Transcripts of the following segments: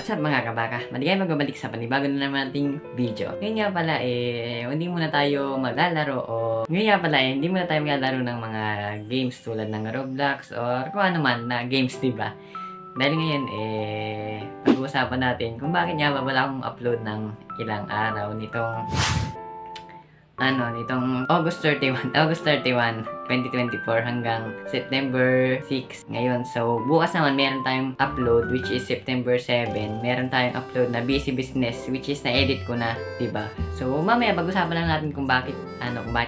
What's up mga kabaka? Maligay magbabalik sa panibago na naman ating video. Ngayon nga pala hindi muna tayo maglalaro hindi muna tayo maglalaro ng mga games tulad ng Roblox or kung ano man na games, diba? Dahil ngayon pag-uusapan natin kung bakit nga ba wala akong upload ng ilang araw nitong August 31, 2024 hanggang September 6 ngayon. So, bukas naman meron tayong upload which is September 7. Meron tayong upload na Busy Business which is na-edit ko na, diba? So, mamaya pag-usapan lang natin kung bakit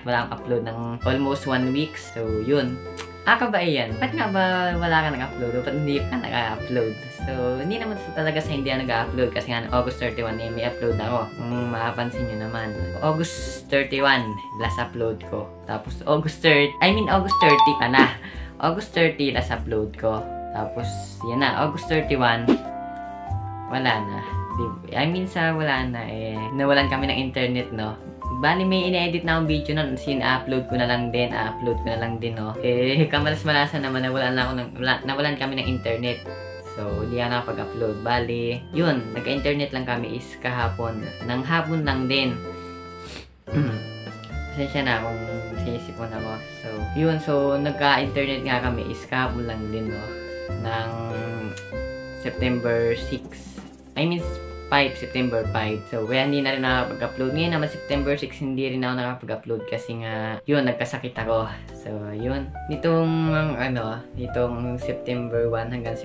wala akong upload ng almost 1 week. So, yun. Ka ba yan? Ba't nga ba wala ka nag-upload? O ba't hindi ka nag-upload? So, hindi naman talaga sa hindi nag-upload kasi nga August 31 may upload ako. Kung mapapansin nyo naman. August 31, last upload ko. Tapos August 30 pa na. August 30, last upload ko. Tapos, yan na. August 31, wala na. Wala na nawalan kami ng internet, no? Bali, may ine-edit na akong video nun. Upload ko na lang din, no? Kamalas-malasan naman, nawalan kami ng internet. So, hindi ako nakapag-upload. Bali, yun, nagka-internet lang kami is kahapon. Nang hapon lang din. Pasensya na kung sinisipon ako. So, yun, so, nagka-internet nga kami is kahapon lang din, no? Ng September 6. September 5. So, hindi na rin nakapag-upload. Ngayon naman, September 6, hindi rin ako nakapag-upload kasi nga, yun, nagkasakit ako. So, yun. Nitong September 1 hanggang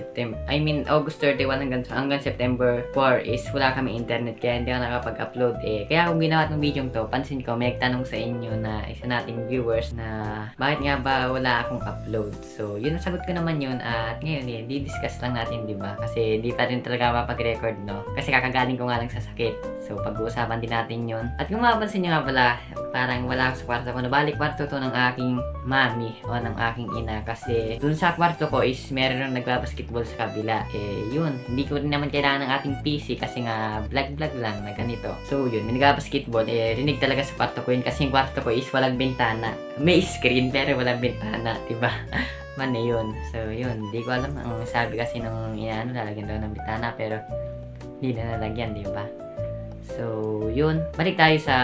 August 31 hanggang September 4 is wala kami internet kaya hindi ako nakapag-upload. Kaya kung ginawa itong video to, pansin ko, may nagtanong sa inyo na isa nating viewers na bakit nga ba wala akong upload. So, yun, nasagot ko naman yun at ngayon, di-discuss lang natin, diba? Kasi hindi pa rin talaga mapag-record, no? Kasi kakagaling ko nga lang sa sakit. So, pag-uusapan din natin yun. At kung mapapansin nyo nga pala, parang wala ako sa kwarto ko. Nabalik kwarto to ng aking mami o ng aking ina. Kasi dun sa kwarto ko is meron nang nagbabasketball sa kabila. Yun. Hindi ko rin naman kailangan ng ating PC kasi nga vlog lang na ganito. So, yun. May nagbabasketball. Rinig talaga sa kwarto ko yun kasi yung kwarto ko is walang bintana. May screen pero walang bintana. Diba? Yun. So, yun. Hindi ko alam. Ang sabi kasi nung lalagyan daw ng bintana pero hindi na nalagyan, diba? So, yun. Balik tayo sa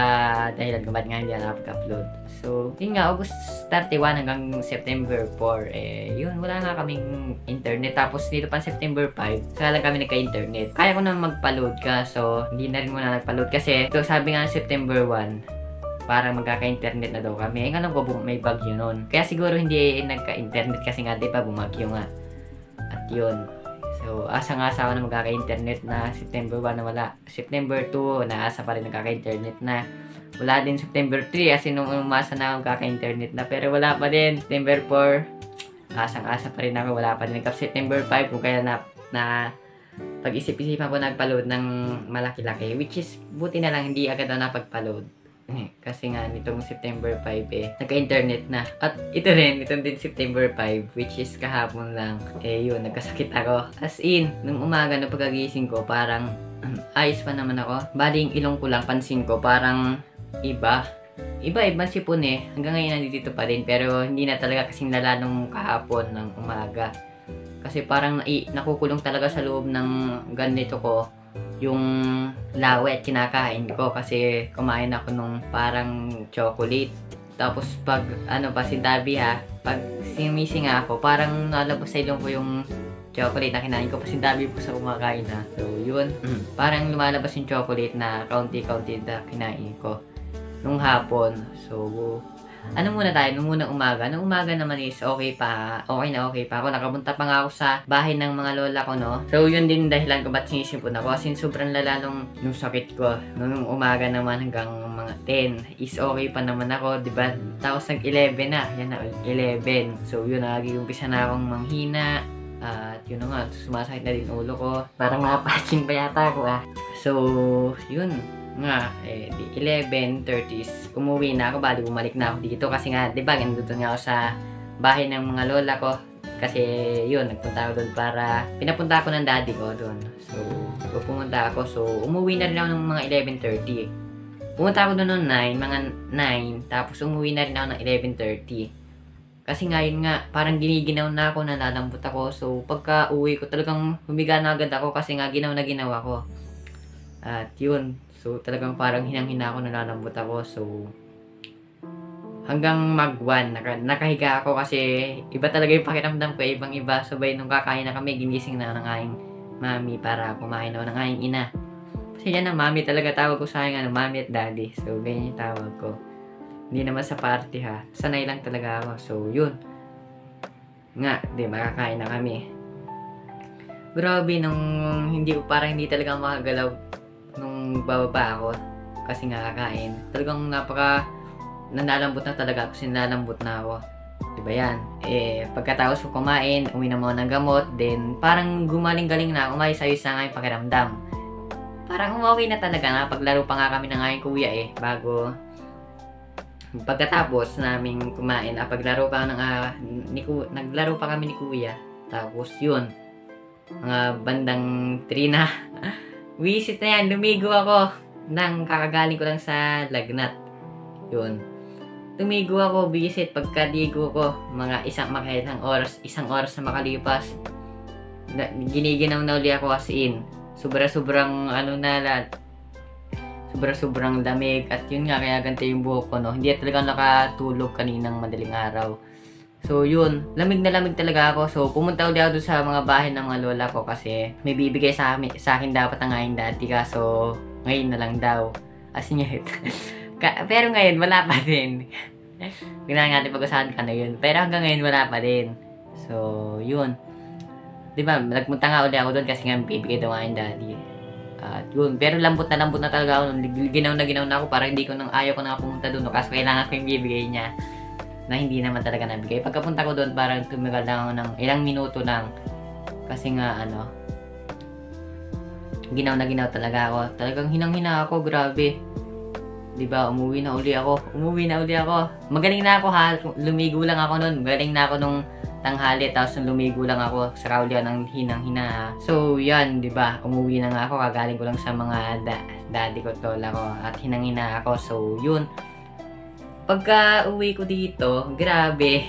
dahilan kung ba't nga hindi na nakapag-upload. So, yun nga, August 31 hanggang September 4, yun, wala nga kaming internet. Tapos, dito pa September 5, saka lang kami nagka-internet. Kaya ko na mag-load ka, so, hindi na rin muna nagpa-load. Kasi, ito, sabi nga September 1, parang magkaka-internet na daw kami. Alam ko, may bagyo nun. Kaya siguro hindi nagka-internet kasi nga, di ba, bumagyo nga. At yun. So, asa-asa ako na magkaka-internet na September 1 na wala. September 2, naasa pa rin nagkaka-internet na. Wala din September 3 kasi nung umasa na ako magkaka-internet na. Pero wala pa din. September 4, asang-asa pa rin ako. Wala pa din. September 5, kung kaya na pag-isip-isipan ko nagpa-load ng malaki-laki. Which is, buti na lang hindi agad na napagpa-load. Kasi nga, nitong September 5 nagka-internet na. At ito rin, itong din September 5, which is kahapon lang. Yun, nagkasakit ako. As in, nung umaga, nung pagkagising ko, parang ayos pa naman ako. Bali, yung ilong ko lang, pansin ko, parang iba sipon hanggang ngayon nandito pa rin. Pero hindi na talaga kasing lala nung kahapon ng umaga. Kasi parang nakukulong talaga sa loob ng ganito ko yung lawet kinakain ko kasi kumain ako nung parang chocolate. Tapos pag pasintabi pag simising ako, parang nalabas sa ilong ko yung chocolate na kinain ko. Pasintabi po sa kumakain So yun, parang lumalabas yung chocolate na kaunti-kaunti na kinain ko nung hapon. So muna tayo, nung umaga. Nung umaga naman is okay pa ako. Nakapunta pa nga ako sa bahay ng mga lola ko, no? So, yun din dahilan ko ba't sinisipon ako. Kasi sobrang lala nung sakit ko. Nung umaga naman hanggang mga 10 is okay pa naman ako, diba? Tapos nag-11 na. Yan na, 11. So, yun, nag-umpisa na akong manghina. At yun nga, sumasakit na din ulo ko. Parang nakapatching pa yata ako, So, yun nga, 11:30 umuwi na ako, bali bumalik na ako dito kasi nga, di ba, nandito nga ako sa bahay ng mga lola ko kasi yun, nagpunta ako doon pinapunta ako ng daddy ko doon. So, pumunta ako, so umuwi na rin ako ng mga 11:30. Pumunta ako doon noong 9, mga 9, tapos umuwi na rin ako ng 11:30. Kasi nga yun nga, parang giniginaw na ako, nalalambot ako. So, pagka uwi ko, talagang humiga na agad ako kasi nga ginaw na ginawa ko. At yun, so talagang parang hinang-hina ako, nalalambot ako. So, hanggang mag-1, nakahiga ako kasi iba talaga yung pakiramdam ko, ibang iba. Sabay nung kakain na kami, ginising na ng aking mami para kumain ako ng aking ina. Kasi yan ang mami talaga, tawag ko sa akin, mami at daddy. So, ganyan yung tawag ko. Hindi naman sa party ha. Sanay lang talaga ako. So, yun. Nga, makakain na kami. Grabe, parang hindi talaga makagalaw nung bababa ako. Kasi nga kakain. Talagang nanlalambot na talaga ako. Sinalambot na ako. Diba yan? Pagkatapos ko kumain, uwi na muna ng gamot. Then, parang gumaling-galing na. Umayos-ayos na nga yung pakiramdam. Parang umuwi na talaga. Napaglaro pa nga kami ng aking kuya bago pagkatapos namin kumain, naglaro pa kami ni kuya. Tapos yun, mga bandang 3 na. Visit na yan, lumigo ako. Kakagaling ko lang sa lagnat. Yun. Lumigo ako, visit. Pagkadigo ko, mga isang oras na makalipas. Giniginaw na uli ako as in. Sobrang sobrang lamig at yun nga kaya ganito yung buhok ko, no. Hindi talaga nakatulog kaninang madaling araw. So yun, lamig na lamig talaga ako. So pumunta ulit ako doon sa mga bahay ng mga lola ko kasi may bibigay sa akin dapat ang aking dati, kaso ngayon na lang daw. As in yun. Pero ngayon wala pa din. Kailangan natin pag-usahan ka na yun. Pero hanggang ngayon wala pa din. So yun. Diba, nagpunta nga ulit ako doon kasi nga bibigay daw ang aking daddy. At yun, pero lambot na talaga ako. Ginaw na ako, parang ayaw ko na pumunta doon. Kasi kailangan ko yung bibigay niya na hindi naman talaga nabigay. Pagkapunta ko doon, parang tumagal lang ako ng ilang minuto lang. Kasi nga, ginaw talaga ako. Talagang hinang-hina ako, grabe. Diba, umuwi na uli ako. Magaling na ako ha, lumigo lang ako noon. Magaling na ako nung tanghali, tapos lumigo lang ako sa kauli ng hinang-hina. So, yan, di ba? Umuwi na nga ako, kagaling ko lang sa mga daddy ko, lola ko, at hinang-hina ako. So, yun. Pagka uwi ko dito, grabe.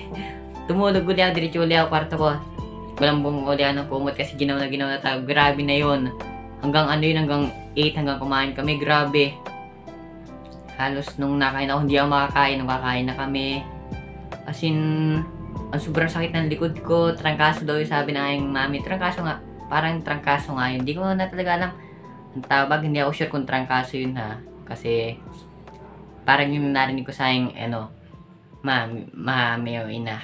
Tumulog uli ako, diretso uli ako kwarto ko. Walang bumuli ako ng kumot kasi ginaw na tayo. Grabe na yun. Hanggang 8, hanggang kumain kami. Grabe. Halos nung nakain ako, hindi ako makakain. Nung kakain na kami. As in, ang sobrang sakit ng likod ko, trangkaso daw yung sabi ng aking mami. Trangkaso nga, parang trangkaso nga yun. Hindi ko na talaga alam ang tawag, hindi ako sure kung trangkaso yun ha. Kasi, parang yung narinig ko sa aking, mami o ina.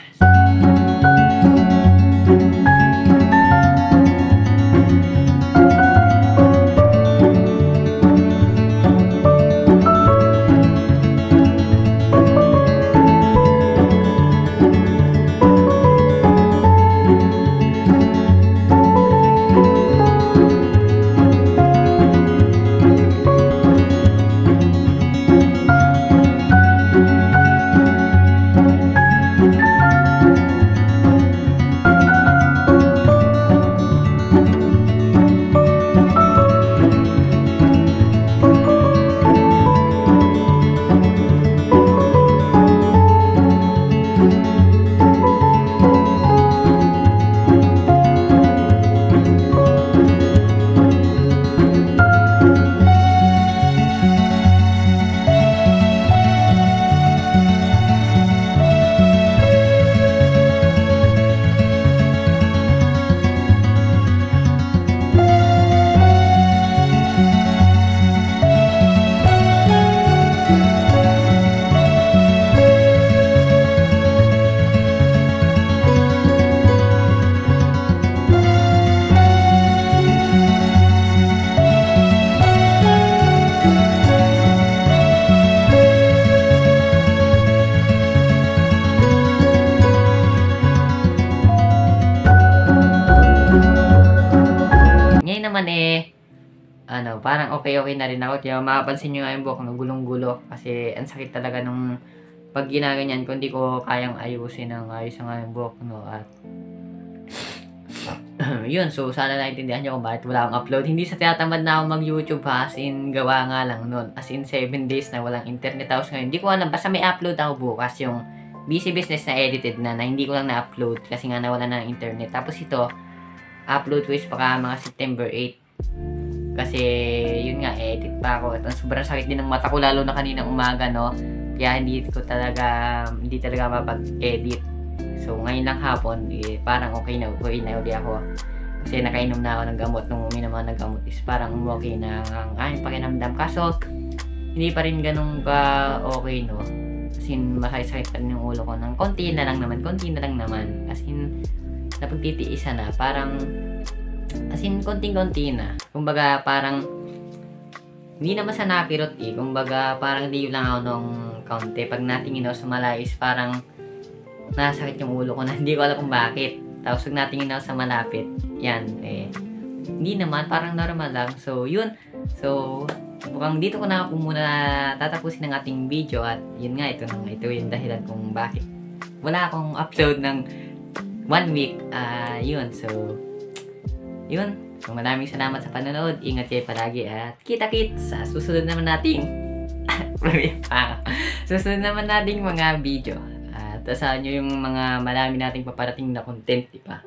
Parang okay na rin ako. Kaya mapapansin nyo nga yung buhok, gulong-gulo. Kasi ang sakit talaga nung pag ginaganyan ko, hindi ko kayang ayusin ng ayos nga yung buhok, no. At yun, so sana naintindihan nyo kung bakit wala akong upload. Hindi sa tinatamad na ako mag-YouTube ha, as in gawa nga lang nun. As in 7 days na walang internet. Tapos ngayon, hindi ko alam, basta may upload ako bukas yung busy business na edited na hindi ko lang na-upload kasi nga nawala na ng internet. Tapos ito, upload ko is baka mga September 8. Kasi, yun nga, edit pa ako. At sobrang sakit din ng mata ko, lalo na kaninang umaga, no? Kaya hindi talaga mapag-edit. So, ngayon lang hapon, parang okay na uli ako. Kasi nakainom na ako ng gamot. Nung uminom ako ng gamot is parang okay na ang aking pakinamdam. Kaso, hindi pa rin ganun ka okay, no? As in, masakit pa rin yung ulo ko ng konti na lang naman. As in, napagtitiisa na. Parang, as in, konting-konti na. Kumbaga, parang, hindi naman sa nakirot Kumbaga, parang hindi lang ako nung kaunti. Pag natingin ako sa malayo is parang nasakit yung ulo ko na hindi ko alam kung bakit. Tapos pag natingin ako sa malapit, yan, hindi naman, parang normal lang. So, yun. So, mukhang dito ko na muna tatapusin ng ating video at yun nga, ito yung dahilan kung bakit wala akong upload ng 1 week. Yun. So, yun. So, maraming salamat sa panonood. Ingat kayo palagi at kita-kits sa susunod naman nating mga video. At asahan nyo yung mga marami nating paparating na content, diba?